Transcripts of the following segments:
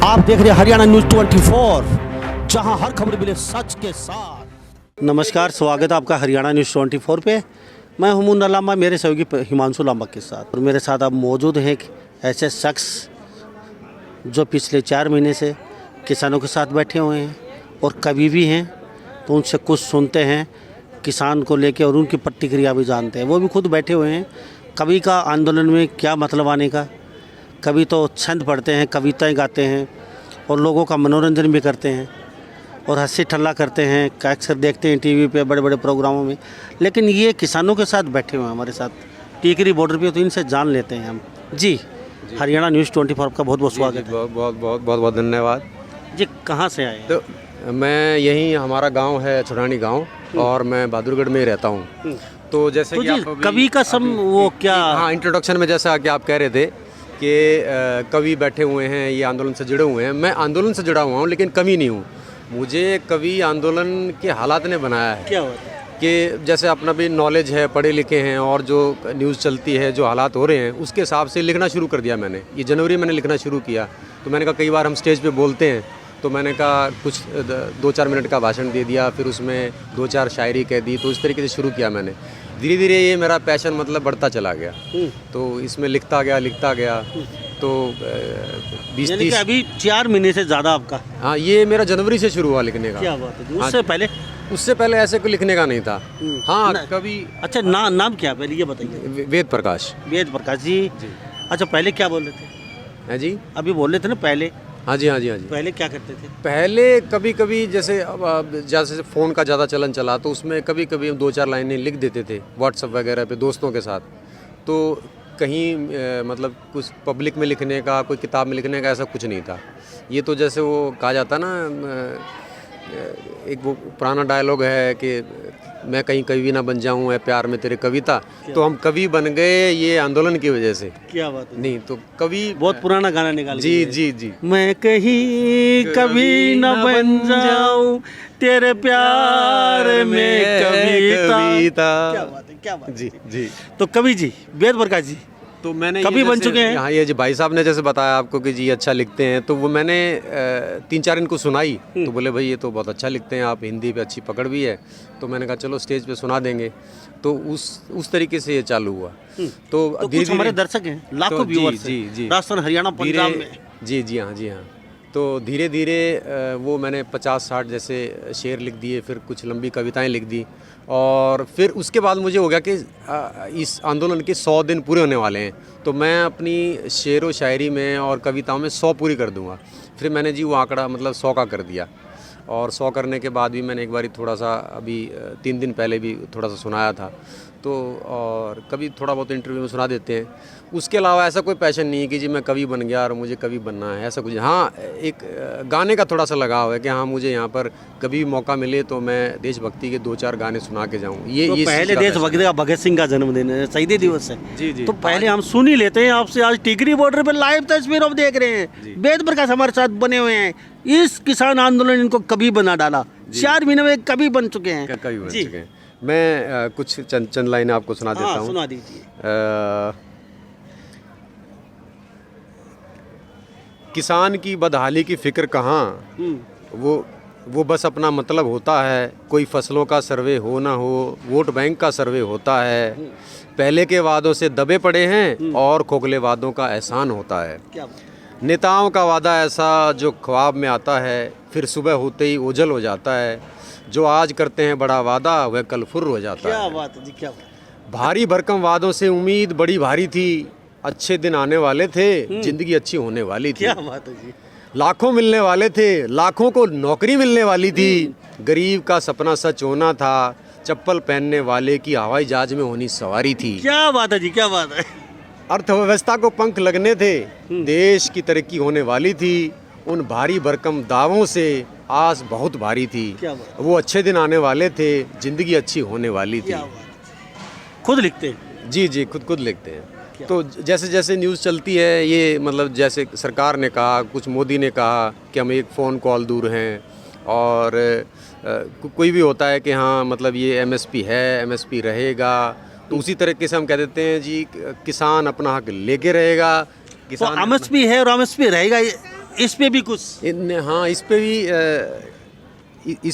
आप देख रहे हैं हरियाणा न्यूज 24, जहां हर खबर मिले सच के साथ। नमस्कार, स्वागत है आपका हरियाणा न्यूज 24 पे। मैं हूं मुन्ना लांबा, मेरे सहयोगी हिमांशु लांबा के साथ। और मेरे साथ अब मौजूद हैं एक ऐसे शख्स जो पिछले 4 महीने से किसानों के साथ बैठे हुए हैं और कवि भी हैं। तो उनसे कुछ सुनते हैं किसान को लेके और उनकी प्रतिक्रिया भी जानते हैं। वो भी खुद बैठे हुए हैं। कवि का आंदोलन में क्या मतलब आने का। कवि तो छंद पढ़ते हैं, कविताएं गाते हैं और लोगों का मनोरंजन भी करते हैं और हंसी ठल्ला करते हैं। अक्सर देखते हैं टीवी पे बड़े बड़े प्रोग्रामों में। लेकिन ये किसानों के साथ बैठे हुए हैं हमारे साथ टीकरी बॉर्डर पे, तो इनसे जान लेते हैं हम। जी, हरियाणा न्यूज़ 24 का बहुत बहुत स्वागत है। बहुत धन्यवाद जी, कहाँ से आए हैं? तो मैं यहीं, हमारा गांव है छुड़ानी गांव और मैं बहादुरगढ़ में ही रहता हूं। तो जैसे तो कि जी, आप कवि का वो क्या। हाँ, इंट्रोडक्शन में जैसा कि आप कह रहे थे कि कवि बैठे हुए हैं, ये आंदोलन से जुड़े हुए हैं। मैं आंदोलन से जुड़ा हुआ हूँ लेकिन कवि नहीं हूँ। मुझे कवि आंदोलन के हालात ने बनाया है। क्या बात है? कि जैसे अपना भी नॉलेज है, पढ़े लिखे हैं और जो न्यूज़ चलती है, जो हालात हो रहे हैं, उसके हिसाब से लिखना शुरू कर दिया मैंने। ये जनवरी मैंने लिखना शुरू किया। तो मैंने कहा कई बार हम स्टेज पे बोलते हैं, तो मैंने कहा कुछ 2-4 मिनट का भाषण दे दिया, फिर उसमें 2-4 शायरी कह दी। तो इस तरीके से शुरू किया मैंने। धीरे धीरे ये मेरा पैशन मतलब बढ़ता चला गया। तो इसमें लिखता गया। तो 20-30 अभी 4 महीने से ज़्यादा आपका। हाँ, ये मेरा जनवरी से शुरू हुआ लिखने का। क्या बात है? उससे पहले ऐसे कोई लिखने का नहीं था। हाँ, कभी। अच्छा, नाम क्या पहले ये बताइए। वेद प्रकाश जी। अच्छा, पहले क्या बोल रहे थे? है जी, अभी बोल रहे थे ना पहले। हाँ जी। पहले क्या करते थे? पहले कभी जैसे जैसे फ़ोन का ज़्यादा चलन चला, तो उसमें कभी हम 2-4 लाइनें लिख देते थे व्हाट्सएप वगैरह पे दोस्तों के साथ। तो कहीं मतलब कुछ पब्लिक में लिखने का, कोई किताब में लिखने का ऐसा कुछ नहीं था। ये तो जैसे वो कहा जाता ना, एक वो पुराना डायलॉग है कि मैं कहीं कवि ना बन जाऊं, है प्यार में तेरे कविता। तो हम कवि बन गए ये आंदोलन की वजह से। क्या बात है? नहीं तो कवि बहुत पुराना गाना निकाल। जी। मैं कहीं कभी न बन जाऊं तेरे प्यार में कविता। क्या बात है? जी। तो कवि जी, वेद प्रकाश जी, तो मैंने कभी बन चुके हैं। हाँ, ये जी भाई साहब ने जैसे बताया आपको कि जी अच्छा लिखते हैं, तो वो मैंने 3-4 इनको सुनाई। तो बोले भाई ये तो बहुत अच्छा लिखते हैं आप, हिंदी पे अच्छी पकड़ भी है। तो मैंने कहा चलो स्टेज पे सुना देंगे। तो उस तरीके से ये चालू हुआ। तो कुछ हमारे दर्शक हैं, लाखों व्यूअर्स जी राजस्थान, हरियाणा, पंजाब में। जी हाँ। तो धीरे धीरे वो मैंने 50-60 जैसे शेर लिख दिए, फिर कुछ लंबी कविताएं लिख दी। और फिर उसके बाद मुझे हो गया कि इस आंदोलन के 100 दिन पूरे होने वाले हैं, तो मैं अपनी शेर व शायरी में और कविताओं में 100 पूरी कर दूंगा। फिर मैंने जी वो आंकड़ा मतलब 100 का कर दिया। और 100 करने के बाद भी मैंने एक बारी थोड़ा सा, अभी 3 दिन पहले भी थोड़ा सा सुनाया था। तो और कभी थोड़ा बहुत इंटरव्यू में सुना देते हैं। उसके अलावा ऐसा कोई पैशन नहीं है कि जी मैं कवि बन गया और मुझे कवि बनना है, ऐसा कुछ। हाँ, एक गाने का थोड़ा सा लगाव है कि हाँ, मुझे यहाँ पर कभी मौका मिले तो मैं देशभक्ति के 2-4 गाने सुना के जाऊँ। ये पहले देशभक्ति का भगत सिंह का जन्मदिन है, शहीदी दिवस है। जी। तो पहले हम सुन ही लेते हैं आपसे। आज टीकरी बॉर्डर पर लाइव तस्वीर आप देख रहे हैं, वेद प्रकाश हमारे साथ बने हुए हैं। इस किसान आंदोलन इनको कवि बना डाला। 4 महीने में कवि बन चुके हैं। कवि बन चुके हैं। मैं कुछ चंद लाइनें आपको सुना देता हूँ। सुना दीजिए। किसान की बदहाली की फिक्र कहाँ, वो बस अपना मतलब होता है। कोई फसलों का सर्वे हो ना हो, वोट बैंक का सर्वे होता है। पहले के वादों से दबे पड़े हैं और खोखले वादों का एहसान होता है। नेताओं का वादा ऐसा जो ख्वाब में आता है, फिर सुबह होते ही ओझल हो जाता है। जो आज करते हैं बड़ा वादा, वह कल फुर्र हो जाता है। क्या बात है जी, क्या बात। भारी भरकम वादों से उम्मीद बड़ी भारी थी। अच्छे दिन आने वाले थे, जिंदगी अच्छी होने वाली थी। क्या बात है जी। लाखों मिलने वाले थे, लाखों को नौकरी मिलने वाली थी। गरीब का सपना सच होना था। चप्पल पहनने वाले की हवाई जहाज में होनी सवारी थी। क्या बात है जी, क्या बात है। अर्थव्यवस्था को पंख लगने थे, देश की तरक्की होने वाली थी। उन भारी भरकम दावों से आस बहुत भारी थी। वो अच्छे दिन आने वाले थे, जिंदगी अच्छी होने वाली थी। खुद लिखते हैं? जी, खुद लिखते हैं। तो जैसे जैसे न्यूज़ चलती है, ये मतलब जैसे सरकार ने कहा, कुछ मोदी ने कहा कि हम एक फ़ोन कॉल दूर हैं, और कोई भी होता है कि हाँ मतलब ये एमएसपी है, एमएसपी रहेगा, तो उसी तरीके से हम कह देते हैं जी किसान अपना हक लेके रहेगा। किसान एमएसपी है और एमएसपी रहेगा, इस पे भी कुछ हाँ, इस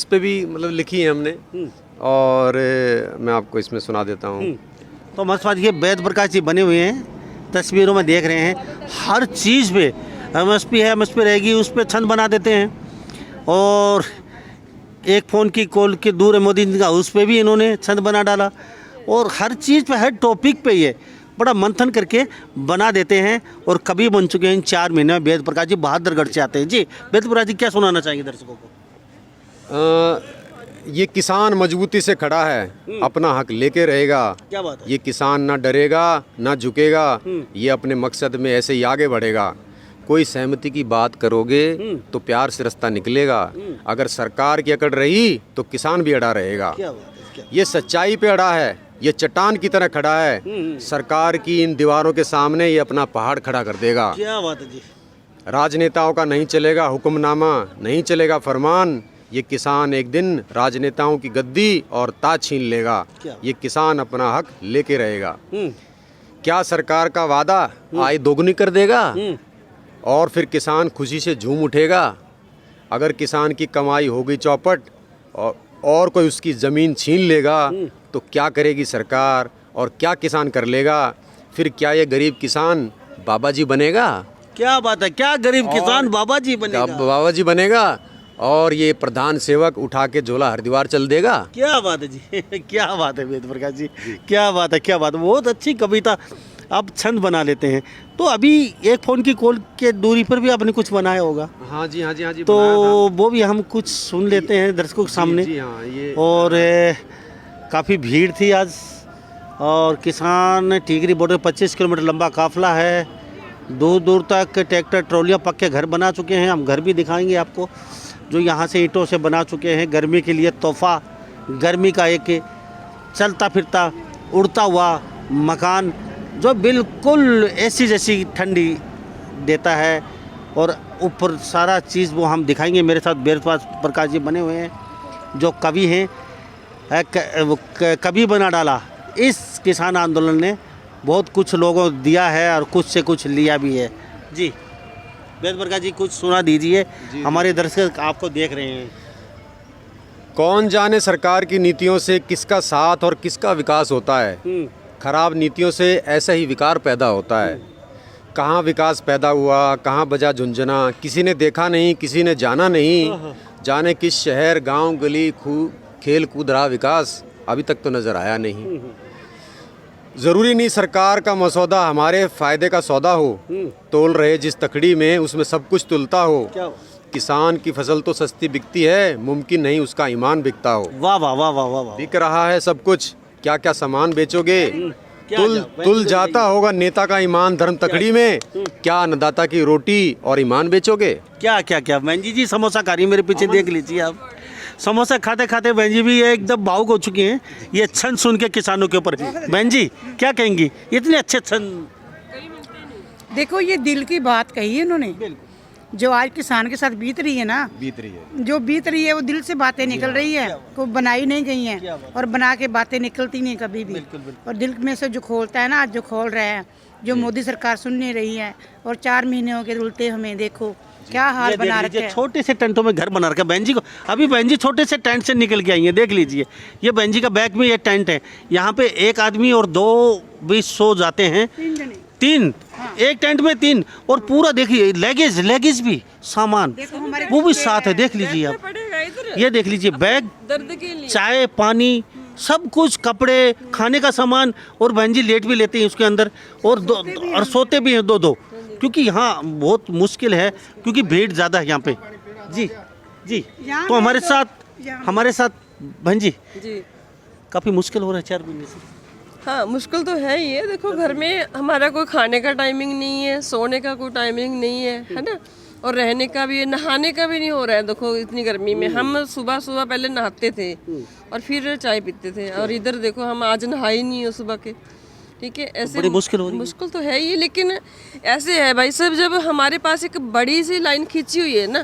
पे भी मतलब लिखी है हमने। और मैं आपको इसमें सुना देता हूँ। तो मस्त बात, ये वेद प्रकाश जी बने हुए हैं, तस्वीरों में देख रहे हैं। हर चीज़ पे एमएसपी है, एमएसपी रहेगी, उस पर छंद बना देते हैं। और एक फ़ोन की कॉल के दूर है मोदी जी का, उस पर भी इन्होंने छंद बना डाला। और हर चीज़ पे, हर टॉपिक पे ये बड़ा मंथन करके बना देते हैं। और कभी बन चुके हैं इन 4 महीने में वेद प्रकाश जी बहादुरगढ़ से आते हैं। जी वेद प्रकाश जी क्या सुनाना चाहेंगे दर्शकों को? ये किसान मजबूती से खड़ा है, अपना हक लेके रहेगा। क्या बात है? ये किसान ना डरेगा ना झुकेगा, ये अपने मकसद में ऐसे ही आगे बढ़ेगा। कोई सहमति की बात करोगे तो प्यार से रास्ता निकलेगा। अगर सरकार की अकड़ रही तो किसान भी अड़ा रहेगा। क्या बात है? क्या? ये सच्चाई पे अड़ा है, ये चट्टान की तरह खड़ा है। सरकार की इन दीवारों के सामने ये अपना पहाड़ खड़ा कर देगा। क्या बात है जी? राजनेताओं का नहीं चलेगा हुक्मनामा, नहीं चलेगा फरमान। ये किसान एक दिन राजनेताओं की गद्दी और ताज छीन लेगा। क्या? ये किसान अपना हक लेके रहेगा। क्या सरकार का वादा आय दोगुनी कर देगा? और फिर किसान खुशी से झूम उठेगा। अगर किसान की कमाई होगी चौपट और कोई उसकी ज़मीन छीन लेगा तो क्या करेगी सरकार और क्या किसान कर लेगा? फिर क्या ये गरीब किसान बाबा जी बनेगा? क्या बात है? क्या गरीब किसान बाबा जी बनेगा? बाबा जी बनेगा और ये प्रधान सेवक उठा के झोला हरिद्वार चल देगा। क्या बात है जी? क्या बात है वेद प्रकाश जी? क्या बात है? क्या बात है? बहुत अच्छी कविता आप छंद बना लेते हैं। तो अभी एक फ़ोन की कॉल के दूरी पर भी आपने कुछ बनाया होगा। हाँ जी, हाँ जी, हाँ जी। तो वो भी हम कुछ सुन लेते हैं दर्शकों के सामने। जी हाँ, ये और काफ़ी भीड़ थी आज। और किसान टिहरी बॉर्डर 25 किलोमीटर लंबा काफिला है। दूर दूर तक ट्रैक्टर ट्रॉलियाँ पक्के घर बना चुके हैं। हम घर भी दिखाएंगे आपको, जो यहाँ से ईंटों से बना चुके हैं। गर्मी के लिए तोहफा, गर्मी का एक चलता फिरता उड़ता हुआ मकान, जो बिल्कुल ऐसी जैसी ठंडी देता है। और ऊपर सारा चीज़ वो हम दिखाएंगे। मेरे साथ वेद प्रकाश जी बने हुए हैं, जो कवि हैं। कवि बना डाला इस किसान आंदोलन ने। बहुत कुछ लोगों को दिया है और कुछ से कुछ लिया भी है। जी वेद प्रकाश जी कुछ सुना दीजिए, हमारे दर्शक आपको देख रहे हैं। कौन जाने सरकार की नीतियों से किसका साथ और किसका विकास होता है। खराब नीतियों से ऐसा ही विकार पैदा होता है। कहाँ विकास पैदा हुआ, कहाँ बजा झुंझुना, किसी ने देखा नहीं, किसी ने जाना नहीं। जाने किस शहर गांव गली खेल कूद रहा विकास, अभी तक तो नज़र आया नहीं। ज़रूरी नहीं सरकार का मसौदा हमारे फ़ायदे का सौदा हो। तोल रहे जिस तकड़ी में उसमें सब कुछ तुलता हो। किसान की फसल तो सस्ती बिकती है, मुमकिन नहीं उसका ईमान बिकता हो। वाह वाह वाह वाह वाह वाह। बिक रहा है सब कुछ, क्या क्या सामान बेचोगे? तुल जाता होगा नेता का ईमान धर्म तकड़ी में, क्या अन्नदाता की रोटी और ईमान बेचोगे? क्या क्या क्या बहन जी समोसा खा रही है मेरे पीछे, देख लीजिए आप। समोसा खाते खाते बहन जी भी एकदम भावुक हो चुकी हैं ये छंद सुन के किसानों के ऊपर। बहन जी क्या कहेंगी, इतने अच्छे छंद? देखो ये दिल की बात कही है इन्होंने, जो आज किसान के साथ बीत रही है ना, जो बीत रही है वो दिल से बातें निकल रही है, को बनाई नहीं गई हैं और बना के बातें निकलती नहीं कभी भी। और दिल में से जो खोलता है ना, आज जो खोल रहा है, जो मोदी सरकार सुन नहीं रही है। और 4 महीने हो गए रुलते हमें, देखो क्या हाल बना रखे हैं। छोटे से टेंटों में घर बना रखा है बहन जी को। अभी बहन जी छोटे से टेंट से निकल के आई है, देख लीजिए। ये बहन जी का बैक में ये टेंट है। यहाँ पे एक आदमी और 2 भी सो जाते हैं। 3 एक टेंट में 3। और पूरा देखिए लेगेज भी सामान वो भी साथ है, देख लीजिए आप। ये देख लीजिए बैग, चाय पानी सब कुछ, कपड़े, खाने का सामान। और बहन जी लेट भी लेते हैं उसके अंदर, और सोते भी हैं 2-2, क्योंकि यहाँ बहुत मुश्किल है, क्योंकि भीड़ ज़्यादा है यहाँ पे। जी जी तो हमारे साथ बहन जी काफ़ी मुश्किल हो रहा है 4 महीने से। हाँ मुश्किल तो है ही है। देखो घर में हमारा कोई खाने का टाइमिंग नहीं है, सोने का कोई टाइमिंग नहीं है ना, और रहने का भी, नहाने का भी नहीं हो रहा है। देखो इतनी गर्मी में हम सुबह पहले नहाते थे और फिर चाय पीते थे, और इधर देखो हम आज नहाए ही नहीं हो सुबह के। ठीक है, ऐसे बड़ी मुश्किल हो रही है। मुश्किल तो है ही, लेकिन ऐसे है भाई साहब, जब हमारे पास एक बड़ी सी लाइन खींची हुई है ना,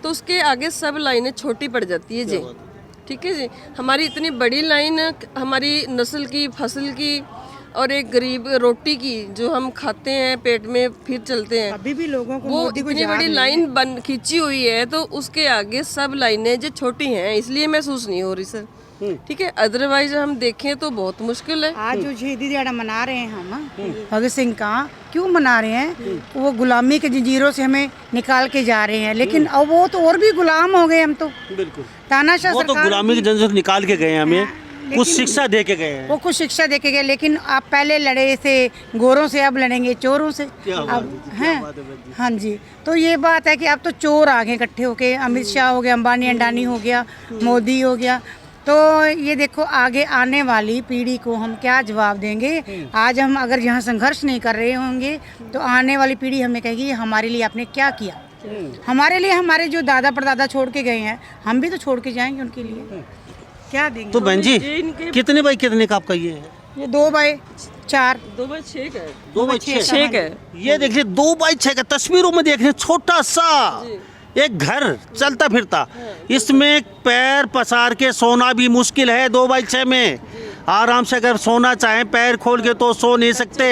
तो उसके आगे सब लाइनें छोटी पड़ जाती है जी। ठीक है जी, हमारी इतनी बड़ी लाइन हमारी नस्ल की, फसल की और एक गरीब रोटी की जो हम खाते हैं पेट में फिर चलते हैं, अभी भी लोगों को वो मोदी को इतनी याद बड़ी नहीं है। लाइन बन खींची हुई है, तो उसके आगे सब लाइनें जो छोटी हैं इसलिए महसूस नहीं हो रही सर। ठीक है, अदरवाइज हम देखें तो बहुत मुश्किल है। आज जो शहीदी दिहाड़ा मना रहे हैं हम भगत सिंह का, क्यों मना रहे हैं? वो गुलामी के जंजीरों से हमें निकाल के जा रहे हैं, लेकिन अब वो तो और भी गुलाम हो गए हम तो। बिल्कुल, तानाशाह वो तो सरकार गुलामी की जंजीर से निकाल के गए हैं हमें, कुछ लेकिन- शिक्षा दे के गए हैं। वो कुछ शिक्षा दे के गए, लेकिन आप पहले लड़े थे गोरों से, अब लड़ेंगे चोरों से। क्या बात अब है, क्या हैं बात है बहन जी। हाँ जी, तो ये बात है कि अब तो चोर आ गए इकट्ठे होके, अमित शाह हो गया, अंबानी अंडानी हो गया, मोदी हो गया। तो ये देखो आगे आने वाली पीढ़ी को हम क्या जवाब देंगे? आज हम अगर यहाँ संघर्ष नहीं कर रहे होंगे तो आने वाली पीढ़ी हमें कहेगी हमारे लिए आपने क्या किया। हमारे लिए हमारे जो दादा परदादा छोड़ के गए हैं, हम भी तो छोड़ के जाएंगे उनके लिए, क्या देंगे? तो बहन जी कितने बाई कितने का आपका ये है? ये 2x4 2x6 का है। 2x6 6 का है। ये देखिए 2x6 का, तस्वीरों में देख रहे हैं, छोटा सा एक घर चलता फिरता, इसमें पैर पसार के सोना भी मुश्किल है। 2x6 में आराम से अगर सोना चाहें पैर खोल के तो सो नहीं सकते।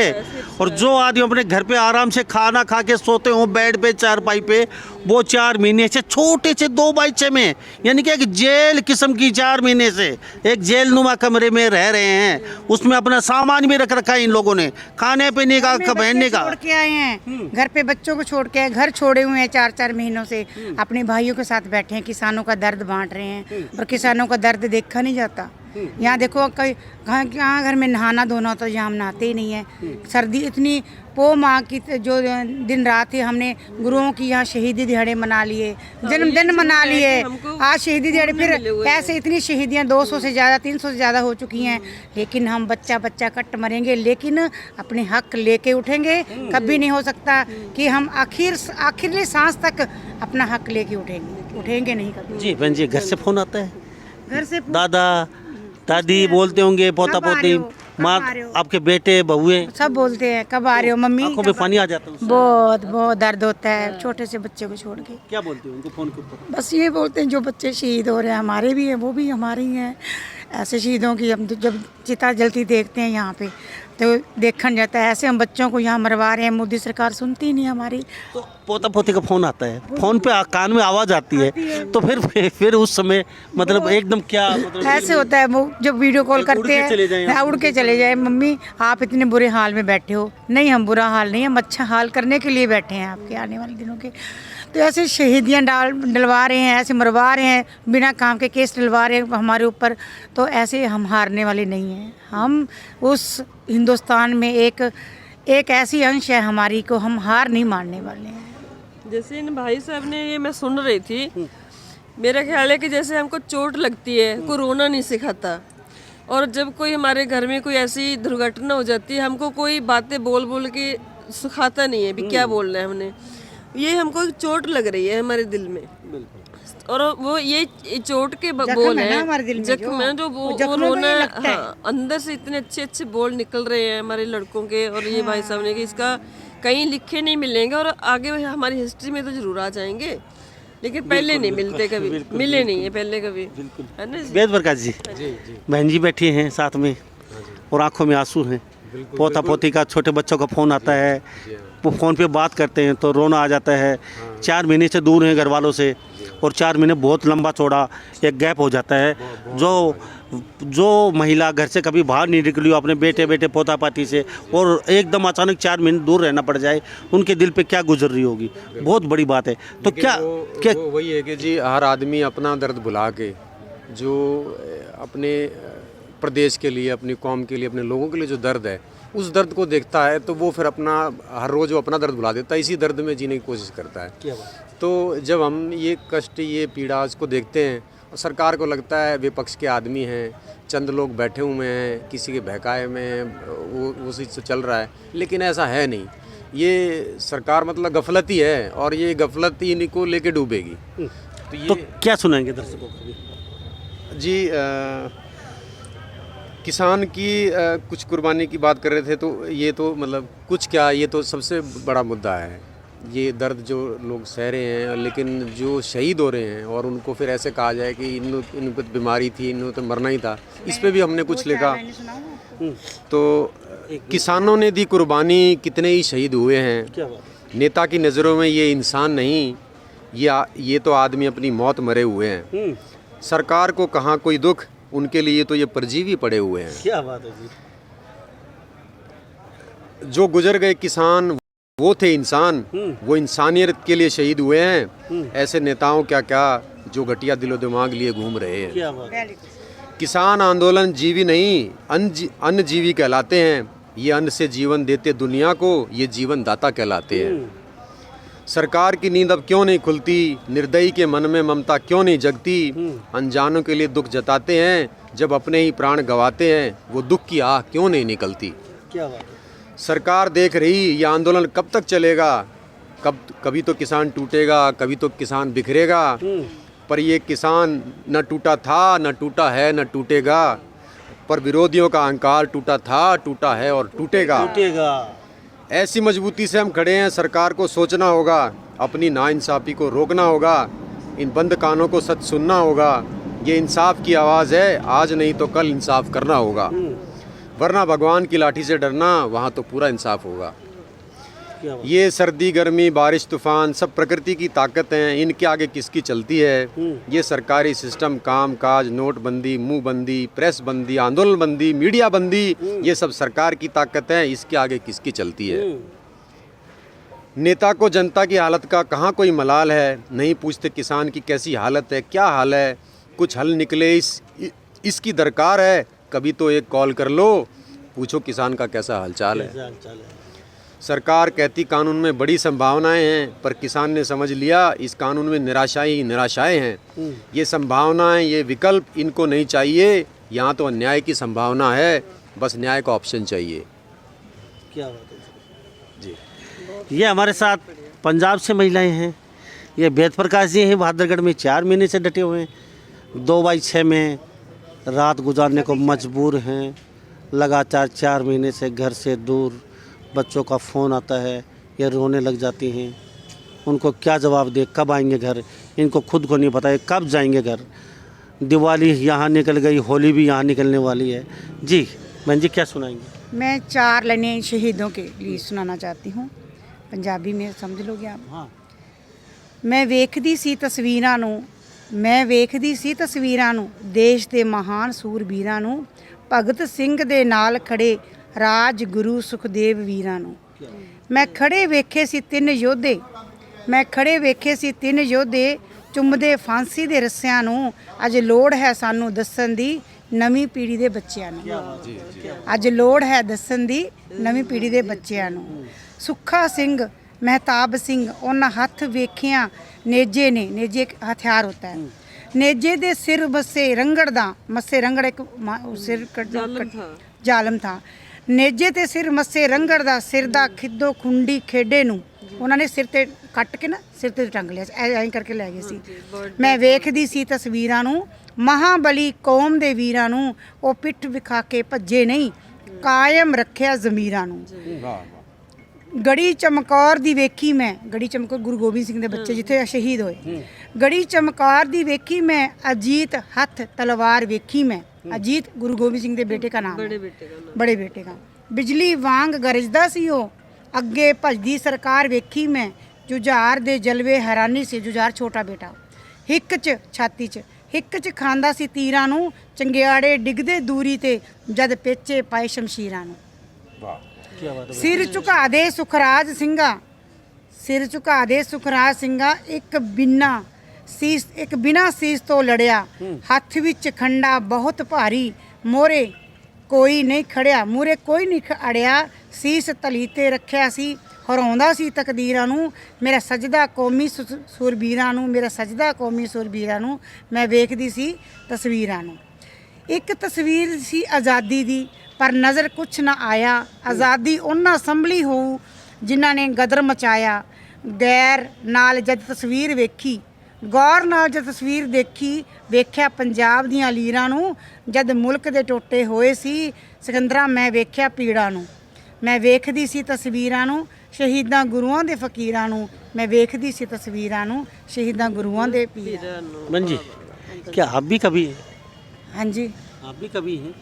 और जो आदमी अपने घर पे आराम से खाना खा के सोते हो बेड पे चारपाई पे, वो 4 महीने से छोटे से 2x6 में, यानी कि एक जेल किस्म की 4 महीने से एक जेल नुमा कमरे में रह रहे हैं। उसमें अपना सामान भी रख रखा है इन लोगों ने, खाने पीने का, में पहनने बच्चे का। छोड़ के आए हैं, घर पे बच्चों को छोड़ के आए, घर छोड़े हुए हैं 4-4 महीनों से, अपने भाइयों के साथ बैठे हैं, किसानों का दर्द बांट रहे हैं, और किसानों का दर्द देखा नहीं जाता। यहाँ देखो कहीं कहाँ घर में नहाना धोना तो यहाँ हम नहाते ही नहीं है। सर्दी इतनी पो माह की जो दिन रात है, हमने गुरुओं की यहाँ शहीदी दिहाड़े मना लिए, जन्मदिन मना लिए, आज शहीदी दिहाड़े, फिर ऐसे इतनी शहीदियाँ 200 से ज़्यादा 300 से ज़्यादा हो चुकी हैं। लेकिन हम बच्चा बच्चा कट मरेंगे, लेकिन अपने हक लेके उठेंगे। कभी नहीं हो सकता कि हम आखिरी सांस तक अपना हक लेके उठेंगे नहीं कभी। जी बहन जी, घर से फोन आता है? घर से दादा दादी बोलते होंगे, पोता कब आ रहे पोती, हो? कब माँ, आ रहे हो? आपके बेटे बहुए, सब बोलते हैं कब आ रहे हो मम्मी। आंखों में पानी आ जाता है उससे। बहुत बहुत दर्द होता है छोटे से बच्चे को छोड़ के। क्या बोलते हैं उनको फोन के ऊपर? बस ये बोलते हैं जो बच्चे शहीद हो रहे हैं, हमारे भी हैं, वो भी हमारे ही हैं। ऐसे शहीदों की हम जब चिता जलती देखते हैं यहाँ पे तो देखन जाता है, ऐसे हम बच्चों को यहाँ मरवा रहे हैं, मोदी सरकार सुनती नहीं हमारी। तो पोता पोती का फोन आता है, फोन पे कान में आवाज आती है, तो फिर उस समय मतलब एकदम क्या मतलब ऐसे होता है, वो जब वीडियो कॉल उड़ के करते चले जाएं हैं, हाँ, उड़ के चले जाए, मम्मी आप इतने बुरे हाल में बैठे हो। नहीं, हम बुरा हाल नहीं, हम अच्छा हाल करने के लिए बैठे हैं आपके आने वाले दिनों के। तो ऐसे शहीदियाँ डलवा रहे हैं, ऐसे मरवा रहे हैं, बिना काम के केस डलवा रहे हैं हमारे ऊपर। तो ऐसे हम हारने वाले नहीं हैं। हम उस हिंदुस्तान में एक ऐसी अंश है हमारी को हम हार नहीं मानने वाले हैं। जैसे इन भाई साहब ने, ये मैं सुन रही थी, मेरा ख्याल है कि जैसे हमको चोट लगती है, कोई रोना नहीं सिखाता, और जब कोई हमारे घर में कोई ऐसी दुर्घटना हो जाती है, हमको कोई बातें बोल बोल के सिखाता नहीं है भी क्या बोलना है हमने। ये हमको एक चोट लग रही है हमारे दिल में, और वो ये चोट के बोल है ना है, हमारे दिल में, जख्म है जो वो जख्मों में रोना, ये लगता है। हाँ, अंदर से इतने अच्छे अच्छे बोल निकल रहे हैं हमारे लड़कों के, और ये भाई साहब ने कि इसका कहीं लिखे नहीं मिलेंगे, और आगे हमारी हिस्ट्री में तो जरूर आ जाएंगे, लेकिन पहले नहीं मिलते, कभी मिले नहीं है पहले कभी, है ना जी? वेद प्रकाश जी, बहन जी बैठी हैं साथ में और आंखों में आंसू हैं। पोता पोती का, छोटे बच्चों का फ़ोन आता है, वो फ़ोन पे बात करते हैं तो रोना आ जाता है। 4 महीने से दूर हैं घर वालों से, और 4 महीने बहुत लंबा चौड़ा एक गैप हो जाता है। जो महिला घर से कभी बाहर नहीं निकली हो अपने बेटे पोता पाती से, और एकदम अचानक 4 महीने दूर रहना पड़ जाए, उनके दिल पे क्या गुजर रही होगी, बहुत बड़ी बात है। तो क्या वो वही है कि जी हर आदमी अपना दर्द भुला के, जो अपने प्रदेश के लिए, अपनी कौम के लिए, अपने लोगों के लिए जो दर्द है, उस दर्द को देखता है, तो वो फिर अपना हर रोज़ वो अपना दर्द भुला देता है, इसी दर्द में जीने की कोशिश करता है। क्या बात? तो जब हम ये कष्ट, ये पीड़ा इसको देखते हैं, और सरकार को लगता है विपक्ष के आदमी हैं, चंद लोग बैठे हुए हैं, किसी के बहकाए में वो उसी से चल रहा है, लेकिन ऐसा है नहीं। ये सरकार मतलब गफलत ही है, और ये गफलत ही इनको लेके डूबेगी। तो क्या सुनाएंगे दर्शकों को? जी किसान की कुछ कुर्बानी की बात कर रहे थे, तो ये तो मतलब कुछ क्या, ये तो सबसे बड़ा मुद्दा है। ये दर्द जो लोग सह रहे हैं, लेकिन जो शहीद हो रहे हैं और उनको फिर ऐसे कहा जाए कि इनको बीमारी थी, इन्हों तो मरना ही था, इस पे भी हमने कुछ लिखा। तो किसानों ने दी कुर्बानी, कितने ही शहीद हुए हैं। क्या बात नेता की नज़रों में ये इंसान नहीं, ये तो आदमी अपनी मौत मरे हुए हैं। है। सरकार को कहाँ कोई दुख, उनके लिए तो ये परजीवी पड़े हुए हैं। क्या बात है जी। जो गुजर गए किसान वो थे इंसान, वो इंसानियत के लिए शहीद हुए हैं। ऐसे नेताओं क्या क्या जो घटिया दिलो दिमाग लिए घूम रहे हैं। क्या बात है। किसान आंदोलन जीवी नहीं, अन्न जीवी कहलाते हैं। ये अन्न से जीवन देते दुनिया को, ये जीवन दाता कहलाते हैं। सरकार की नींद अब क्यों नहीं खुलती, निर्दयी के मन में ममता क्यों नहीं जगती। अनजानों के लिए दुख जताते हैं, जब अपने ही प्राण गंवाते हैं वो दुख की आह क्यों नहीं निकलती। क्या बात है। सरकार देख रही ये आंदोलन कब तक चलेगा, कभी तो किसान टूटेगा, कभी तो किसान बिखरेगा। पर ये किसान न टूटा था, न टूटा है, न टूटेगा। पर विरोधियों का अहंकार टूटा था, टूटा है और टूटेगा। टूटेगा। ऐसी मजबूती से हम खड़े हैं, सरकार को सोचना होगा, अपनी नाइंसाफ़ी को रोकना होगा, इन बंद कानों को सच सुनना होगा। ये इंसाफ की आवाज़ है, आज नहीं तो कल इंसाफ करना होगा। वरना भगवान की लाठी से डरना, वहाँ तो पूरा इंसाफ होगा। क्या बात ये सर्दी गर्मी बारिश तूफान सब प्रकृति की ताकत हैं, इनके आगे किसकी चलती है। ये सरकारी सिस्टम, काम काज, नोटबंदी, मुंह बंदी, प्रेस बंदी, आंदोलन बंदी, मीडिया बंदी, ये सब सरकार की ताकत है, इसके आगे किसकी चलती है। नेता को जनता की हालत का कहाँ कोई मलाल है, नहीं पूछते किसान की कैसी हालत है, क्या हाल है। कुछ हल निकले इसकी दरकार है, कभी तो एक कॉल कर लो, पूछो किसान का कैसा हालचाल है। है। चल है। सरकार कहती कानून में बड़ी संभावनाएं हैं, पर किसान ने समझ लिया इस कानून में निराशाएं ही निराशाएं हैं। ये संभावनाएं, ये विकल्प इनको नहीं चाहिए। यहाँ तो अन्याय की संभावना है, बस न्याय का ऑप्शन चाहिए। क्या बात है जी। ये हमारे साथ पंजाब से महिलाएं हैं। ये वेद प्रकाश जी हैं, बहादुरगढ़ में 4 महीने से डटे हुए हैं। 2x6 में रात गुजारने को मजबूर हैं। लगातार 4 महीने से घर से दूर। बच्चों का फ़ोन आता है, ये रोने लग जाती हैं। उनको क्या जवाब दे, कब आएंगे घर, इनको खुद को नहीं पता है कब जाएंगे घर। दिवाली यहाँ निकल गई, होली भी यहाँ निकलने वाली है। जी बहन जी क्या सुनाएंगे। मैं 4 लाइनें शहीदों के लिए सुनाना चाहती हूँ, पंजाबी में समझ लोगे आप। हाँ। मैं ਵੇਖਦੀ ਸੀ ਤਸਵੀਰਾਂ ਨੂੰ, ਮੈਂ ਵੇਖਦੀ ਸੀ ਤਸਵੀਰਾਂ ਨੂੰ, ਦੇਸ਼ ਦੇ ਮਹਾਨ ਸੂਰਬੀਰਾਂ ਨੂੰ, ਭਗਤ ਸਿੰਘ ਦੇ ਨਾਲ ਖੜੇ ਰਾਜਗੁਰੂ ਸੁਖਦੇਵ ਵੀਰਾਂ ਨੂੰ। ਮੈਂ ਖੜੇ ਵੇਖੇ ਸੀ 3 ਯੋਧੇ, ਮੈਂ ਖੜੇ ਵੇਖੇ ਸੀ 3 ਯੋਧੇ, ਚੁੰਮਦੇ ਫਾਂਸੀ ਦੇ ਰੱਸਿਆਂ ਨੂੰ। ਅੱਜ ਲੋੜ ਹੈ ਸਾਨੂੰ ਦੱਸਣ ਦੀ ਨਵੀਂ ਪੀੜ੍ਹੀ ਦੇ ਬੱਚਿਆਂ ਨੂੰ। ਅੱਜ ਲੋੜ ਹੈ ਦੱਸਣ ਦੀ ਨਵੀਂ ਪੀੜ੍ਹੀ ਦੇ ਬੱਚਿਆਂ ਨੂੰ। ਸੁੱਖਾ ਸਿੰਘ, ਮਹਿਤਾਬ ਸਿੰਘ, ਉਹਨਾਂ ਹੱਥ ਵੇਖਿਆ ਨੇਜੇ ਨੇ। ਨੇਜੇ ਇੱਕ ਹਥਿਆਰ ਹੁੰਦਾ ਹੈ। ਨੇਜੇ ਦੇ ਸਿਰ ਮੱਸੇ ਰੰਗੜ ਦਾ, ਮੱਸੇ ਰੰਗੜ ਇੱਕ ਸਿਰ ਜ਼ਾਲਮ ਥਾ। ਨੇਜੇ ਤੇ ਸਿਰ ਮੱਸੇ ਰੰਗੜ ਦਾ, ਸਿਰ ਦਾ ਖਿੱਦੋ ਖੁੰਡੀ ਖੇਡੇ ਨੂੰ। ਉਹਨਾਂ ਨੇ ਸਿਰ ਤੇ ਕੱਟ ਕੇ ਨਾ ਸਿਰ ਤੇ ਟੰਗ ਲਿਆ, ਐਂ ਕਰਕੇ ਲੈ ਗਏ ਸੀ। ਮੈਂ ਵੇਖਦੀ ਸੀ ਤਸਵੀਰਾਂ ਨੂੰ, ਮਹਾਬਲੀ ਕੌਮ ਦੇ ਵੀਰਾਂ ਨੂੰ। ਉਹ ਪਿੱਠ ਵਿਖਾ ਕੇ ਭੱਜੇ ਨਹੀਂ, ਕਾਇਮ ਰੱਖਿਆ ਜ਼ਮੀਰਾਂ ਨੂੰ। ਗੜੀ ਚਮਕੌਰ ਦੀ ਵੇਖੀ ਮੈਂ, ਗੜੀ ਚਮਕੌਰ ਗੁਰੂ ਗੋਬਿੰਦ ਸਿੰਘ ਦੇ ਬੱਚੇ ਜਿੱਥੇ ਸ਼ਹੀਦ ਹੋਏ। ਗੜੀ ਚਮਕੌਰ ਦੀ ਵੇਖੀ ਮੈਂ, ਅਜੀਤ ਹੱਥ ਤਲਵਾਰ ਵੇਖੀ ਮੈਂ। अजीत गुरु गोबिंद सिंह के बेटे का नाम, बड़े बेटे का। बिजली वांग गरजदा सी ओ, अगे भजदी सरकार वेखी मैं। जुझार दे जलवे हैरानी से, जुझार छोटा बेटा। हिक च छाती च, हिक च खांदा सी तीरां नूं। चंगियाड़े डिगदे दूरी ते, जद पेचे पाए शमशीरां नूं। सिर झुका दे सुखराज सिंघा, सिर झुका दे सुखराज सिंघा। ਇੱਕ ਬਿਨਾ ਸੀਸ ਤੋਂ ਲੜਿਆ, ਹੱਥ ਵਿੱਚ ਖੰਡਾ ਬਹੁਤ ਭਾਰੀ। ਮੋਰੇ ਕੋਈ ਨਹੀਂ ਖੜਿਆ, ਮੂਰੇ ਕੋਈ ਨਹੀਂ ਅੜਿਆ। ਸੀਸ ਤਲੀ ਤੇ ਰੱਖਿਆ ਸੀ, ਹਰਾਉਂਦਾ ਸੀ ਤਕਦੀਰਾਂ ਨੂੰ। ਮੇਰਾ ਸਜਦਾ ਕੌਮੀ ਸੂਰਬੀਰਾਂ ਨੂੰ, ਮੇਰਾ ਸਜਦਾ ਕੌਮੀ ਸੂਰਬੀਰਾਂ ਨੂੰ। ਮੈਂ ਵੇਖਦੀ ਸੀ ਤਸਵੀਰਾਂ ਨੂੰ। ਇੱਕ ਤਸਵੀਰ ਸੀ ਆਜ਼ਾਦੀ ਦੀ, ਪਰ ਨਜ਼ਰ ਕੁਛ ਨਾ ਆਇਆ। ਆਜ਼ਾਦੀ ਉਹਨਾਂ ਸੰਭਲੀ ਹੋਊ ਜਿਨ੍ਹਾਂ ਨੇ ਗਦਰ ਮਚਾਇਆ। ਗੈਰ ਨਾਲ ਜਦ ਤਸਵੀਰ ਵੇਖੀ, ਗੌਰ ਨਾਲ ਜਦ ਤਸਵੀਰ ਦੇਖੀ, ਵੇਖਿਆ ਪੰਜਾਬ ਦੀਆਂ ਲੀਰਾਂ ਨੂੰ। ਜਦ ਮੁਲਕ ਦੇ ਟੋਟੇ ਹੋਏ ਸੀ ਸਿਕੰਦਰਾ, ਮੈਂ ਵੇਖਿਆ ਪੀੜਾਂ ਨੂੰ। ਮੈਂ ਵੇਖਦੀ ਸੀ ਤਸਵੀਰਾਂ ਨੂੰ, ਸ਼ਹੀਦਾਂ ਗੁਰੂਆਂ ਦੇ ਫਕੀਰਾਂ ਨੂੰ। ਮੈਂ ਵੇਖਦੀ ਸੀ ਤਸਵੀਰਾਂ ਨੂੰ, ਸ਼ਹੀਦਾਂ ਗੁਰੂਆਂ ਦੇ ਪੀਰਾਂ ਨੂੰ। बहन जी क्या आप भी कभी ਹਾਂਜੀ आप भी कभी हैं।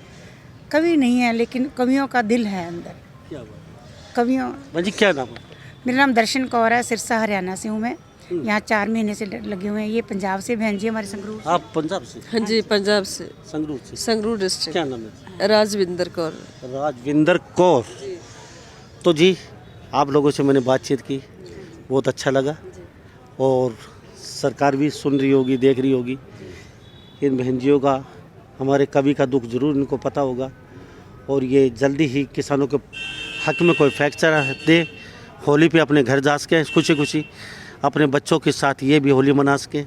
कवि नहीं है, लेकिन कवियों का दिल है अंदर। क्या बात कवियों है जी, क्या नाम है? मेरा नाम दर्शन कौर है, सिरसा हरियाणा से हूँ मैं। यहाँ 4 महीने से लगे हुए हैं। ये पंजाब से बहन जी हमारे संगरूर से। आप पंजाब से? हाँ जी, पंजाब से, संगरूर से। संगरूर डिस्ट्रिक्ट। क्या नाम है? राजविंदर कौर। राजविंदर कौर। तो जी आप लोगों से मैंने बातचीत की, बहुत अच्छा लगा। और सरकार भी सुन रही होगी, देख रही होगी। इन बहनजियों का, हमारे कवि का दुख जरूर इनको पता होगा। और ये जल्दी ही किसानों के हक में कोई फैक्चर दे, होली पे अपने घर जा सके खुशी खुशी, अपने बच्चों के साथ ये भी होली मना सके।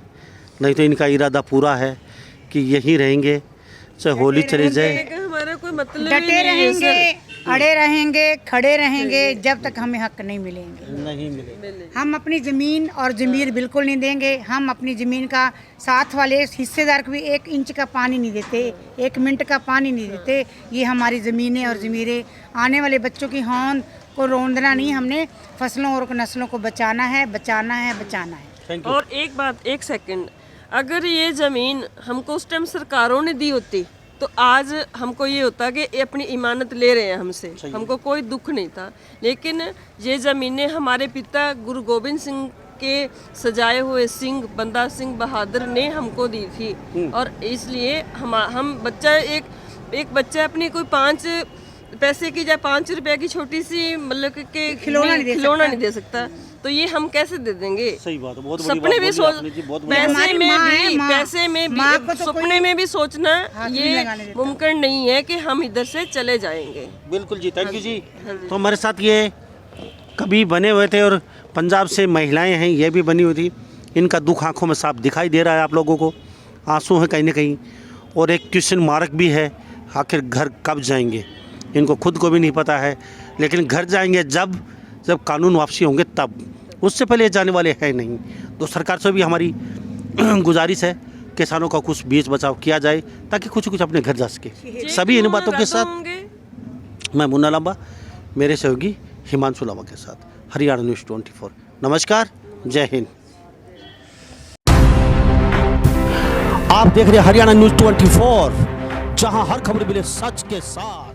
नहीं तो इनका इरादा पूरा है कि यहीं रहेंगे, चाहे होली चली जाए। हमारा कोई मतलब डटे रहेंगे, अड़े रहेंगे, खड़े रहेंगे जब तक हमें हक नहीं मिलेंगे। नहीं मिले। हम अपनी ज़मीन और ज़मीर बिल्कुल नहीं देंगे। हम अपनी ज़मीन का साथ वाले हिस्सेदार को भी 1 इंच का पानी नहीं देते, 1 मिनट का पानी नहीं देते। ये हमारी ज़मीनें और ज़मीरें, आने वाले बच्चों की होंद को रोंदना नहीं, हमने फसलों और नस्लों को बचाना है, बचाना है, बचाना है। Thank you. और एक बात, 1 सेकंड, अगर ये ज़मीन हमको उस टाइम सरकारों ने दी होती तो आज हमको ये होता कि ये अपनी इमानत ले रहे हैं हमसे, हमको कोई दुख नहीं था। लेकिन ये ज़मीनें हमारे पिता गुरु गोबिंद सिंह के सजाए हुए सिंह बंदा सिंह बहादुर ने हमको दी थी। और इसलिए हम बच्चा एक बच्चा अपनी कोई 5 पैसे की या 5 रुपए की छोटी सी मतलब के खिलौना नहीं दे सकता, तो ये हम कैसे दे देंगे? सही बात है, बहुत बड़ी सपने बात भी बोली सोच, आपने जी, बहुत बड़ी पैसे हमारी में माँ है, भी, माँ। पैसे में भी, माँ को तो सपने में भी सोचना नहीं ये लगाने देता। मुमकिन नहीं है कि हम इधर से चले जाएंगे। बिल्कुल जी, थैंक यू जी। तो हमारे साथ ये कवि बने हुए थे और पंजाब से महिलाएं हैं, ये भी बनी हुई थी। इनका दुख आंखों में साफ दिखाई दे रहा है आप लोगों को, आंसू है कहीं ना कहीं। और एक क्वेश्चन मार्क भी है, आखिर घर कब जाएंगे, इनको खुद को भी नहीं पता है। लेकिन घर जाएंगे जब कानून वापसी होंगे तब, उससे पहले जाने वाले हैं नहीं। तो सरकार से भी हमारी गुजारिश है, किसानों का कुछ बीच बचाव किया जाए ताकि कुछ अपने घर जा सके। सभी इन बातों के साथ मैं मुन्ना लांबा, मेरे सहयोगी हिमांशु लांबा के साथ, हरियाणा न्यूज़ 24। नमस्कार, जय हिंद। आप देख रहे हैं हरियाणा न्यूज़ 24, जहां हर खबर मिले सच के साथ।